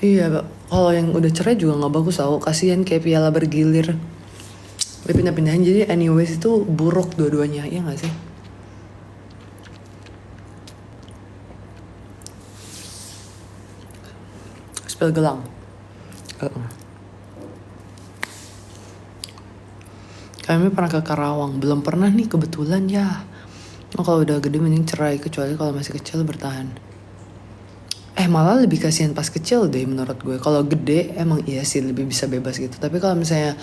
Iya, kalau yang udah cerai juga nggak bagus tau. Kasihan kayak piala bergilir. Pindah-pindahan jadi anyways itu buruk dua-duanya, ya nggak sih? Spill gelang. Kami pernah ke Karawang, belum pernah nih kebetulan ya. Oh, kalau udah gede mending cerai, kecuali kalau masih kecil bertahan. Malah lebih kasihan pas kecil deh menurut gue. Kalau gede emang iya sih lebih bisa bebas gitu. Tapi kalau misalnya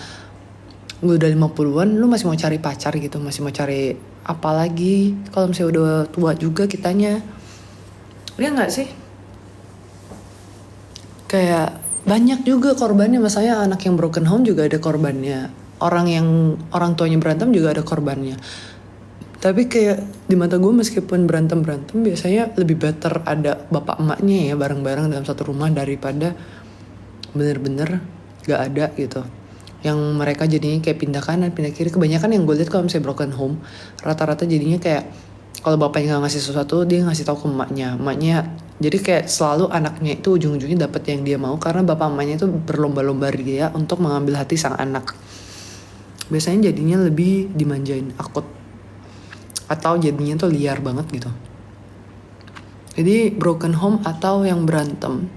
gue udah 50-an, lu masih mau cari pacar gitu, masih mau cari apa lagi? Kalau misalnya udah tua juga kitanya. Ya nggak sih? Kayak banyak juga korbannya, masalahnya anak yang broken home juga ada korbannya. Orang tuanya berantem juga ada korbannya. Tapi kayak di mata gue meskipun berantem biasanya lebih better ada bapak emaknya ya bareng-bareng dalam satu rumah daripada bener-bener gak ada gitu. Yang mereka jadinya kayak pindah kanan pindah kiri. Kebanyakan yang gue lihat kalau misalnya broken home rata-rata jadinya kayak kalau bapaknya gak ngasih sesuatu dia ngasih tahu ke emaknya. Jadi kayak selalu anaknya itu ujung-ujungnya dapet yang dia mau karena bapak emaknya itu berlomba-lomba dia untuk mengambil hati sang anak. Biasanya jadinya lebih dimanjain akut atau jadinya tuh liar banget gitu. Jadi broken home atau yang berantem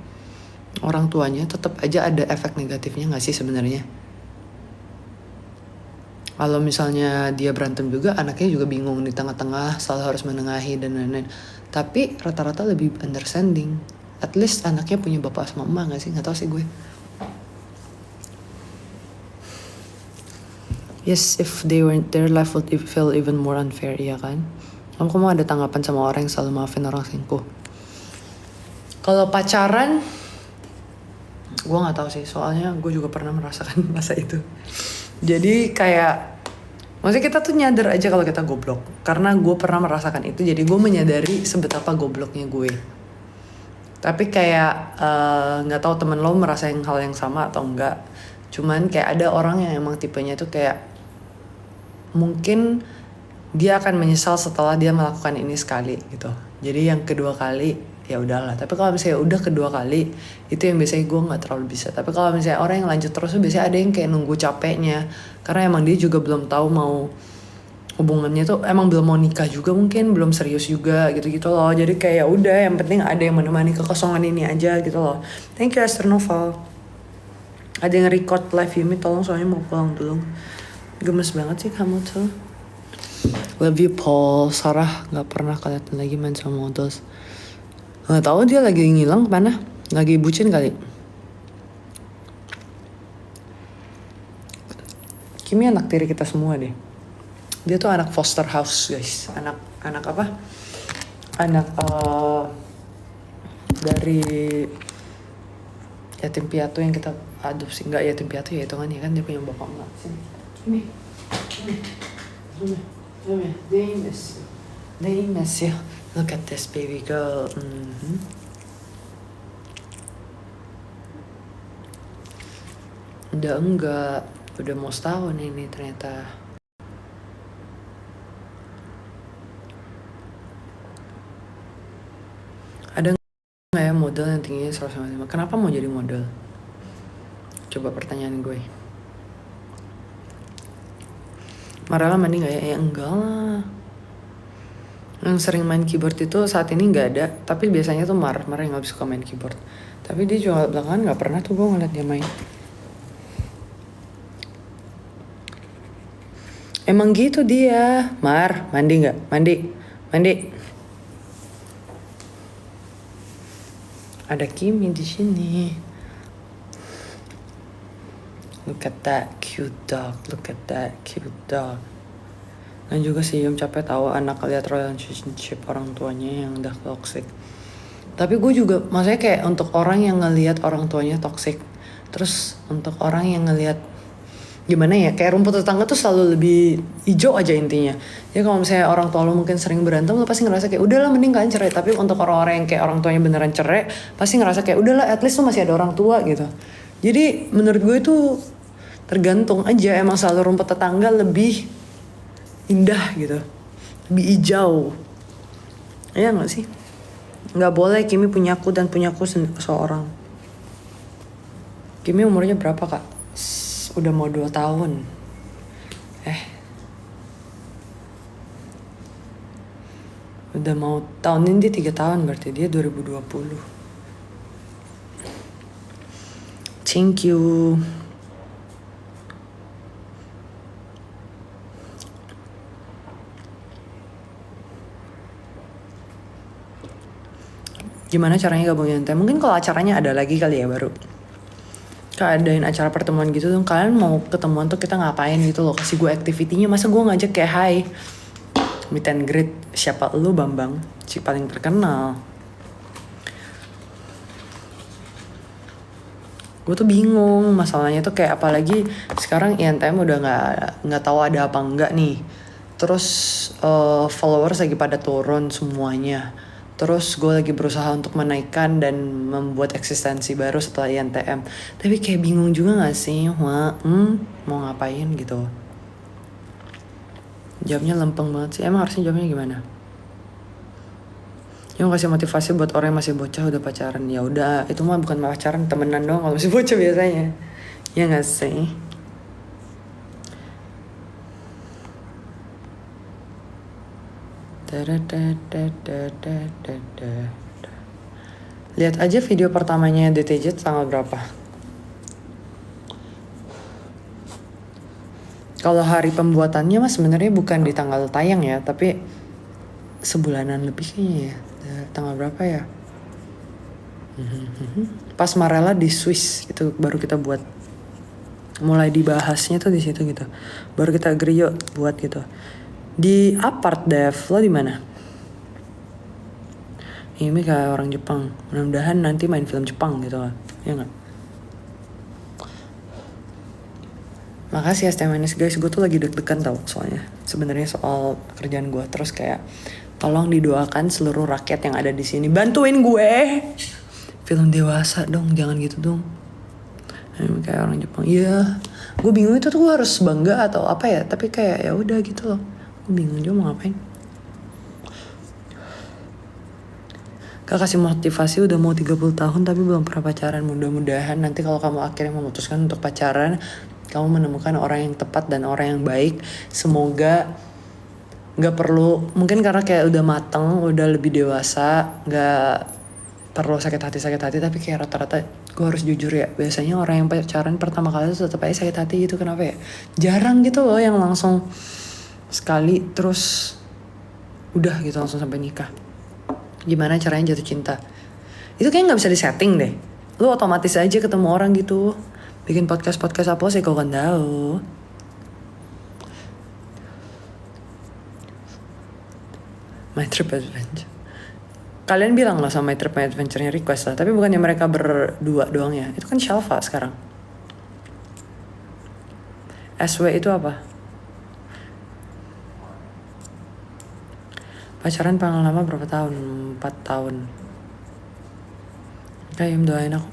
orang tuanya tetap aja ada efek negatifnya nggak sih sebenarnya? Kalau misalnya dia berantem juga anaknya juga bingung di tengah-tengah selalu harus menengahi dan lain-lain. Tapi rata-rata lebih understanding. At least anaknya punya bapak sama emak nggak sih? Nggak tahu sih gue. Yes, if they weren't their life would feel even more unfair, iya kan? Kamu ada tanggapan sama orang yang selalu maafin orang selingkuh? Kalau pacaran, gue nggak tahu sih. Soalnya gue juga pernah merasakan masa itu. Jadi kayak, maksudnya kita tuh nyadar aja kalau kita goblok. Karena gue pernah merasakan itu, jadi gue menyadari sebetapa gobloknya gue. Tapi kayak nggak tahu temen lo merasain hal yang sama atau enggak. Cuman kayak ada orang yang emang tipenya tuh kayak mungkin dia akan menyesal setelah dia melakukan ini sekali gitu. Jadi yang kedua kali ya udahlah. Tapi kalau misalnya udah kedua kali itu yang biasanya gue nggak terlalu bisa. Tapi kalau misalnya orang yang lanjut terus biasanya ada yang kayak nunggu capeknya karena emang dia juga belum tahu mau hubungannya tuh emang belum mau nikah juga mungkin belum serius juga gitu-gitu loh. Jadi kayak ya udah yang penting ada yang menemani kekosongan ini aja gitu loh. Thank you Astronova. Ada yang record live Yumi tolong soalnya mau pulang dulu. Gemes banget sih kamu tuh. Love you Paul. Sarah gak pernah kelihatan lagi main sama models. Gak tahu dia lagi ngilang kemana. Lagi bucin kali. Kimi anak tiri kita semua deh. Dia tuh anak foster house guys. Anak apa? Anak dari yatim piatu yang kita adopsi. Enggak yatim piatu ya hitungannya kan dia punya bapak emak. Sini. They miss you. Look at this baby girl. Udah enggak. Udah mau setahun ini ternyata. Ada nggak ya model yang tingginya 155? Kenapa mau jadi model? Coba pertanyaan gue. Marala mandi gak ya? Ya enggak lah. Yang sering main keyboard itu saat ini gak ada. Tapi biasanya tuh Mar yang gak suka main keyboard. Tapi dia juga belakangan gak pernah tuh gue ngeliat dia main. Emang gitu dia. Mar, mandi gak? Mandi. Ada Kimi di sini. Look at that cute dog. Dan juga sih Yum capek tahu anak lihat relationship orang tuanya yang udah toxic. Tapi gue juga maksudnya kayak untuk orang yang ngelihat orang tuanya toxic, terus untuk orang yang ngelihat gimana ya kayak rumput tetangga tuh selalu lebih hijau aja intinya. Ya kalau misalnya orang tua lo mungkin sering berantem lo pasti ngerasa kayak udahlah mending kalian cerai. Tapi untuk orang-orang yang kayak orang tuanya beneran cerai pasti ngerasa kayak udahlah at least lo masih ada orang tua gitu. Jadi menurut gue itu tergantung aja, emang selalu rumput tetangga lebih indah gitu, lebih hijau. Iya nggak sih? Nggak boleh Kimi punyaku dan punyaku seorang. Kimi umurnya berapa kak? Udah mau 2 tahun. Udah mau tahun ini dia 3 tahun, berarti dia 2020. Thank you. Gimana caranya gabungin teh? Mungkin kalau acaranya ada lagi kali ya baru. Adain acara pertemuan gitu tuh, kalian mau ketemuan tuh kita ngapain gitu loh, kasih gue activity-nya. Masa gue ngajak kayak hai meet and greet, siapa lu Bambang, si paling terkenal. Gue tuh bingung masalahnya tuh kayak, apalagi sekarang INTM udah nggak tahu ada apa enggak nih. Terus followers lagi pada turun semuanya. Terus gue lagi berusaha untuk menaikkan dan membuat eksistensi baru setelah INTM. Tapi kayak bingung juga gak sih, mau ngapain gitu. Jawabnya lempeng banget sih. Emang harusnya jawabnya gimana? Yang kasih motivasi buat orang yang masih bocah udah pacaran. Ya udah, itu mah bukan pacaran, temenan doang kalau masih bocah biasanya. Ya gak sih? Lihat aja video pertamanya DTJ tanggal berapa. Kalau hari pembuatannya mah sebenarnya bukan di tanggal tayang ya, tapi sebulanan lebih kayaknya ya. Tanggal berapa ya? Pas Marella di Swiss itu baru kita buat. Mulai dibahasnya tuh di situ gitu. Baru kita agree yuk buat gitu. Di Apart Dev, lo di mana? Ini kayak orang Jepang. Mudah-mudahan nanti main film Jepang gitu lah. Ya nggak? Makasih ya Stemanis guys, gue tuh lagi deg-degan tau soalnya. Sebenarnya soal kerjaan gue, terus kayak tolong didoakan seluruh rakyat yang ada di sini, bantuin gue. Film dewasa dong, jangan gitu dong. Ini kayak orang Jepang. Iya, gue bingung itu tuh gue harus bangga atau apa ya, tapi kayak ya udah gitu loh. Gue bingung juga mau ngapain. Kak kasih motivasi udah mau 30 tahun tapi belum pernah pacaran. Mudah-mudahan nanti kalau kamu akhirnya memutuskan untuk pacaran, kamu menemukan orang yang tepat dan orang yang baik. Semoga gak perlu, mungkin karena kayak udah mateng, udah lebih dewasa, gak perlu sakit hati, tapi kayak rata-rata gue harus jujur ya, biasanya orang yang pacaran pertama kali tuh tetap aja sakit hati gitu. Kenapa ya? Jarang gitu loh yang langsung sekali terus udah gitu langsung sampai nikah. Gimana caranya jatuh cinta? Itu kayaknya gak bisa disetting deh. Lu otomatis aja ketemu orang gitu. Bikin podcast apa sih kau kan tahu. My Trip Adventure. Kalian bilang lah sama My Trip Adventure-nya request lah. Tapi bukannya mereka berdua doang ya. Itu kan Shalva sekarang. SW itu apa? Pacaran paling lama berapa tahun? 4 tahun. Kayak doain aku.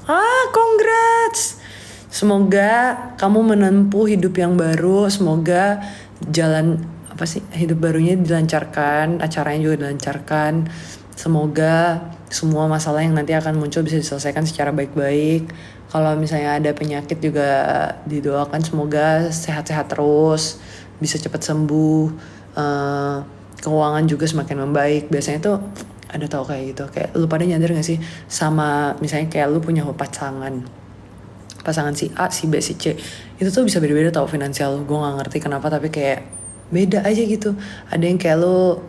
Congrats! Semoga kamu menempuh hidup yang baru. Semoga jalan hidup barunya dilancarkan, acaranya juga dilancarkan. Semoga semua masalah yang nanti akan muncul bisa diselesaikan secara baik-baik. Kalau misalnya ada penyakit juga didoakan semoga sehat-sehat terus, bisa cepat sembuh. Keuangan juga semakin membaik. Biasanya tuh ada tau kayak gitu. Kayak lu pada nyadar gak sih sama misalnya kayak lu punya pasangan si A, si B, si C, itu tuh bisa beda-beda tau finansial. Gue gak ngerti kenapa tapi kayak beda aja gitu. Ada yang kayak lo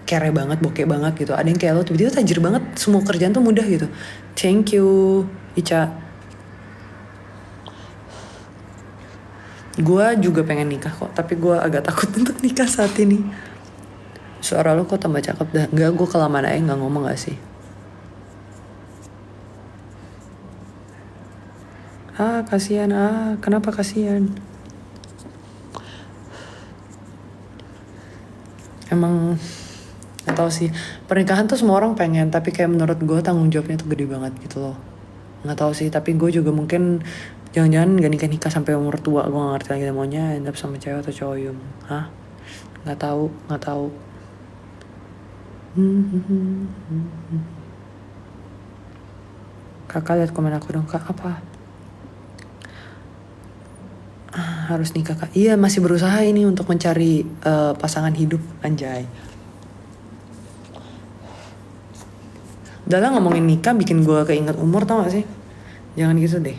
kere banget, bokeh banget gitu. Ada yang kayak lo tiba-tiba tajir banget, semua kerjaan tuh mudah gitu. Thank you Ica. Gue juga pengen nikah kok, tapi gue agak takut untuk nikah saat ini. Suara lo kok tambah cakep dah. Enggak, gue kelamaan aja gak ngomong gak sih? Kasihan. Kenapa kasihan? Emang gak tau sih, pernikahan tuh semua orang pengen, tapi kayak menurut gue tanggung jawabnya tuh gede banget gitu loh. Gak tau sih, tapi gue juga mungkin jangan-jangan gak nikah sampai umur tua. Gue gak ngerti lagi maunya end up sama cewek atau cowok yum. Gak tahu. Kakak lihat komen aku dong kak. Apa? harus nikah kak. Iya masih berusaha ini untuk mencari pasangan hidup anjay. Udah lah ngomongin nikah bikin gue keinget umur tau gak sih? Jangan gitu deh.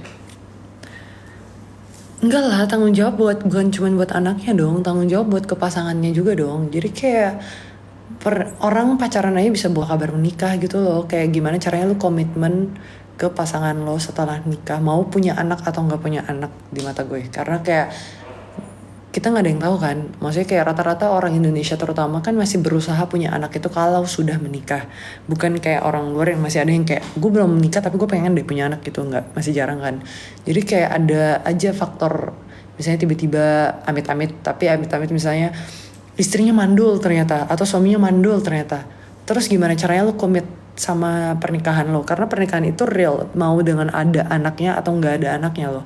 Enggak lah, tanggung jawab bukan cuma buat anaknya dong, tanggung jawab buat ke pasangannya juga dong. Jadi kayak orang pacaran aja bisa bawa kabar menikah gitu loh. Kayak gimana caranya lu komitmen ke pasangan lo setelah nikah, mau punya anak atau nggak punya anak di mata gue. Karena kayak kita nggak ada yang tahu kan, maksudnya kayak rata-rata orang Indonesia terutama kan masih berusaha punya anak itu kalau sudah menikah, bukan kayak orang luar yang masih ada yang kayak gue belum menikah tapi gue pengen deh punya anak gitu, nggak, masih jarang kan. Jadi kayak ada aja faktor misalnya tiba-tiba amit-amit, tapi amit-amit misalnya istrinya mandul ternyata atau suaminya mandul ternyata, terus gimana caranya lo komit sama pernikahan lo, karena pernikahan itu real, mau dengan ada anaknya atau nggak ada anaknya lo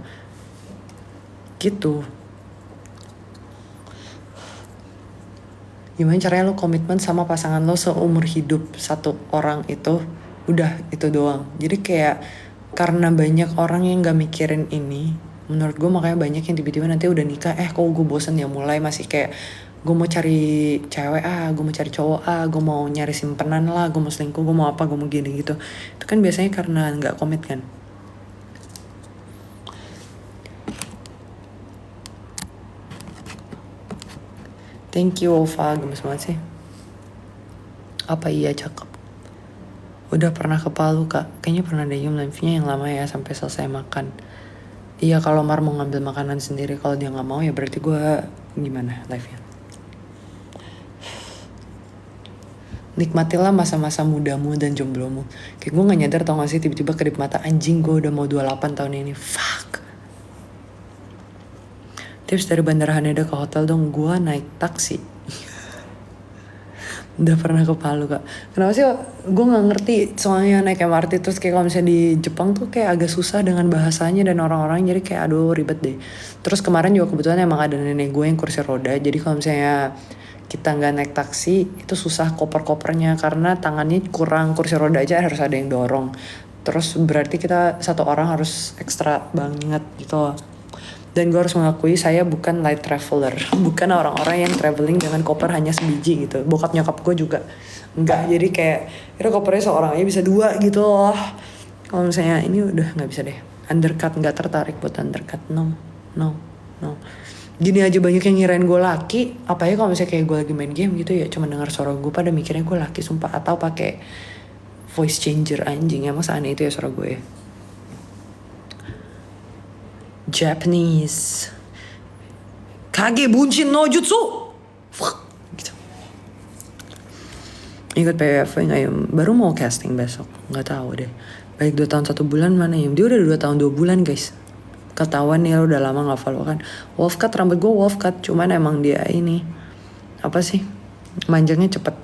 gitu. Gimana caranya lo komitmen sama pasangan lo seumur hidup satu orang itu, udah itu doang. Jadi kayak karena banyak orang yang gak mikirin ini, menurut gue makanya banyak yang tiba-tiba nanti udah nikah, kok gue bosen ya, mulai masih kayak gue mau cari cewek gue mau cari cowok gue mau nyari simpenan lah, gue mau selingkuh, gue mau apa, gue mau gini gitu. Itu kan biasanya karena gak komit kan. Thank you Ova, gemes banget sih. Apa iya cakep? Udah pernah ke Palu kak? Kayaknya pernah deh live-nya yang lama ya sampai selesai makan. Iya kalau Mar mau ngambil makanan sendiri, kalau dia nggak mau ya berarti gue gimana live-nya. Nikmatilah masa-masa mudamu dan jomblomu. Kayak gue gak nyadar tau gak sih, tiba-tiba kedip mata, anjing gue udah mau 28 tahun ini, fuck. Tips dari Bandara Haneda ke hotel dong, gue naik taksi. Udah pernah ke Palu kak. Kenapa sih gue gak ngerti, soalnya naik MRT terus kayak kalau misalnya di Jepang tuh kayak agak susah dengan bahasanya dan orang-orang, jadi kayak aduh ribet deh. Terus kemarin juga kebetulan emang ada nenek gue yang kursi roda, jadi kalau misalnya kita gak naik taksi itu susah koper-kopernya karena tangannya kurang, kursi roda aja harus ada yang dorong. Terus berarti kita satu orang harus ekstra banget gitu loh. Dan gue harus mengakui saya bukan light traveler, bukan orang-orang yang traveling dengan koper hanya sebiji gitu. Bokap nyokap gue juga enggak, jadi kayak itu kopernya seorang aja bisa 2 gitu loh. Kalau misalnya ini udah nggak bisa deh. Undercut, nggak tertarik buat undercut, no. Gini aja banyak yang ngirain gue laki, apalagi kalau misalnya kayak gue lagi main game gitu ya, cuma dengar suara gue pada mikirnya gue laki sumpah, atau pakai voice changer anjing, emang seaneh itu ya suara gue. Japanese Kage Bunshin no Jutsu, fuck gitu. Ikut PWF nggak ya? Baru mau casting besok, nggak tahu deh. Baik 2 tahun 1 bulan mana ya? Dia udah 2 tahun 2 bulan guys. Ketahuan nih lo udah lama nggak follow kan. Wolf cut, rambut gue wolf cut, cuman emang dia ini apa sih, manjangnya cepet.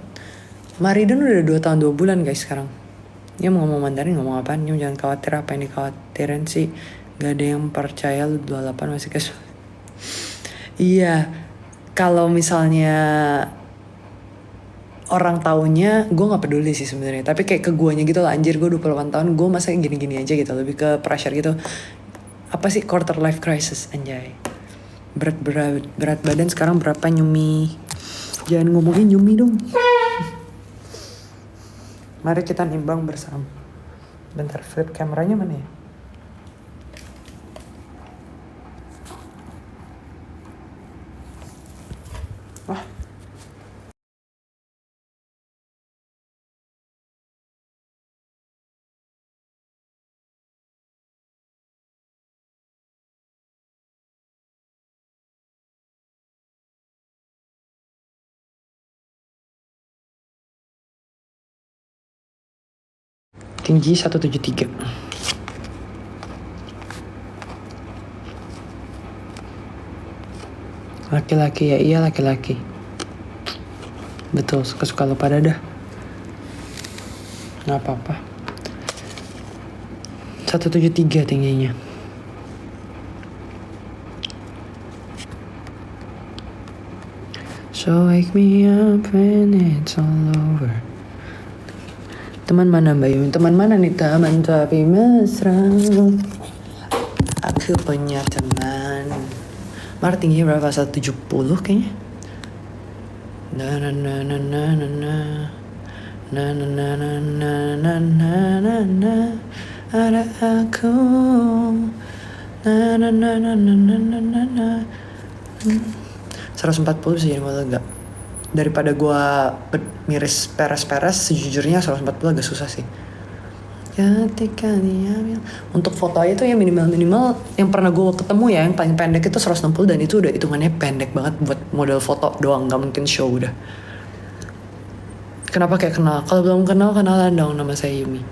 Maridon udah 2 tahun 2 bulan guys sekarang. Dia mau ngomong Mandarin, ngomong apaan? Jangan khawatir, apa yang dikhawatirin sih. Gak ada yang percaya lu 28 masih casual. Iya, kalau misalnya orang taunya, gue gak peduli sih sebenarnya. Tapi kayak ke guanya gitu lah, anjir gue 28 tahun, gue masa gini-gini aja gitu. Lebih ke pressure gitu. Apa sih quarter life crisis, anjay. Berat badan sekarang berapa Nyumi? Jangan ngomongin Nyumi dong. Mari kita nimbang bersama. Bentar, flip kameranya mana ya? Wah. Tinggi 173. Laki-laki ya, iya laki-laki. Betul, suka-suka lo pada dah. Gak apa-apa. 173 tingginya. So wake me up when it's all over. Teman mana Mbak Yumi? Teman mana nih? Teman tapi mesra. Aku punya teman Mar tingginya berapa? 170 kayaknya. Na na na na na na na na na na na na na na na na ada aku na na na na na na na na na 140 bisa jadi modal gak? Daripada gua miris peres-peres, sejujurnya 140 agak susah sih. Ketika dia untuk foto itu ya minimal yang pernah gue ketemu ya yang paling pendek itu 160 dan itu udah hitungannya pendek banget buat model foto doang, gak mungkin show udah. Kenapa kayak kenal? Kalau belum kenal, kenalan dong, nama saya Yumi.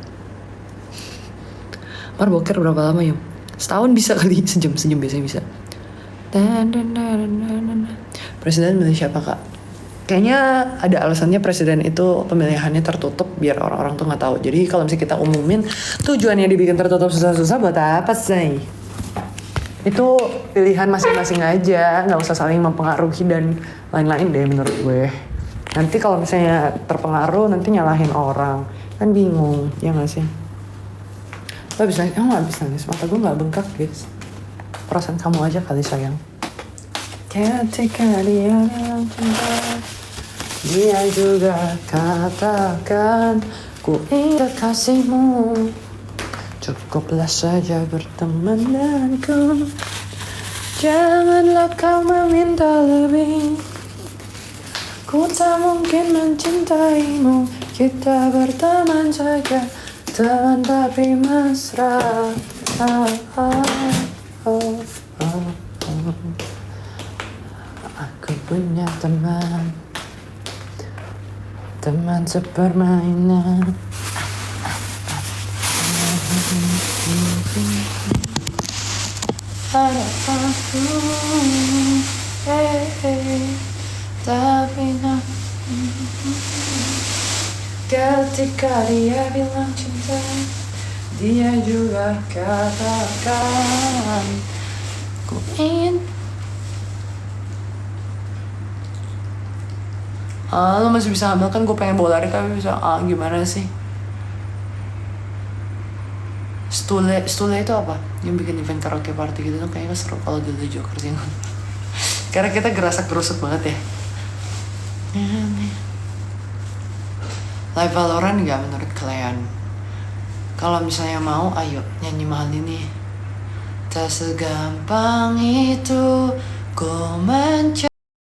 Mar boker berapa lama Yum? Setahun bisa kali, sejam biasanya bisa. Presiden milih siapa kak? Kayaknya ada alasannya presiden itu pemilihannya tertutup biar orang-orang tuh nggak tahu. Jadi kalau misalnya kita umumin, tujuannya dibikin tertutup susah-susah buat apa sih? Itu pilihan masing-masing aja, nggak usah saling mempengaruhi dan lain-lain deh menurut gue. Nanti kalau misalnya terpengaruh, nanti nyalahin orang, kan bingung, ya nggak sih? Lo bisa, nggak bisa nangis, mata gue nggak bengkak guys. Perasaan kamu aja kali sayang. Ketika dia bilang cinta, dia juga katakan ku ingin kasihmu. Cukuplah saja berteman denganku, janganlah kau meminta lebih. Ku tak mungkin mencintaimu, kita berteman saja, teman tapi mesra. Aku punya teman sepermainan. Ada aku, tapi ketika dia bilang cinta, dia juga katakan ku ingin. Lo masih bisa hamil kan? Gue pengen bawa lari tapi bisa gimana sih? Stule itu apa? Yang bikin event karaoke party gitu tuh kayaknya seru kalau dulu Joker sih. Karena kita gerasak gerusuk banget ya. Live Valorant gak menurut kalian? Kalau misalnya mau, ayo nyanyi mahal ini. Tak segampang itu ku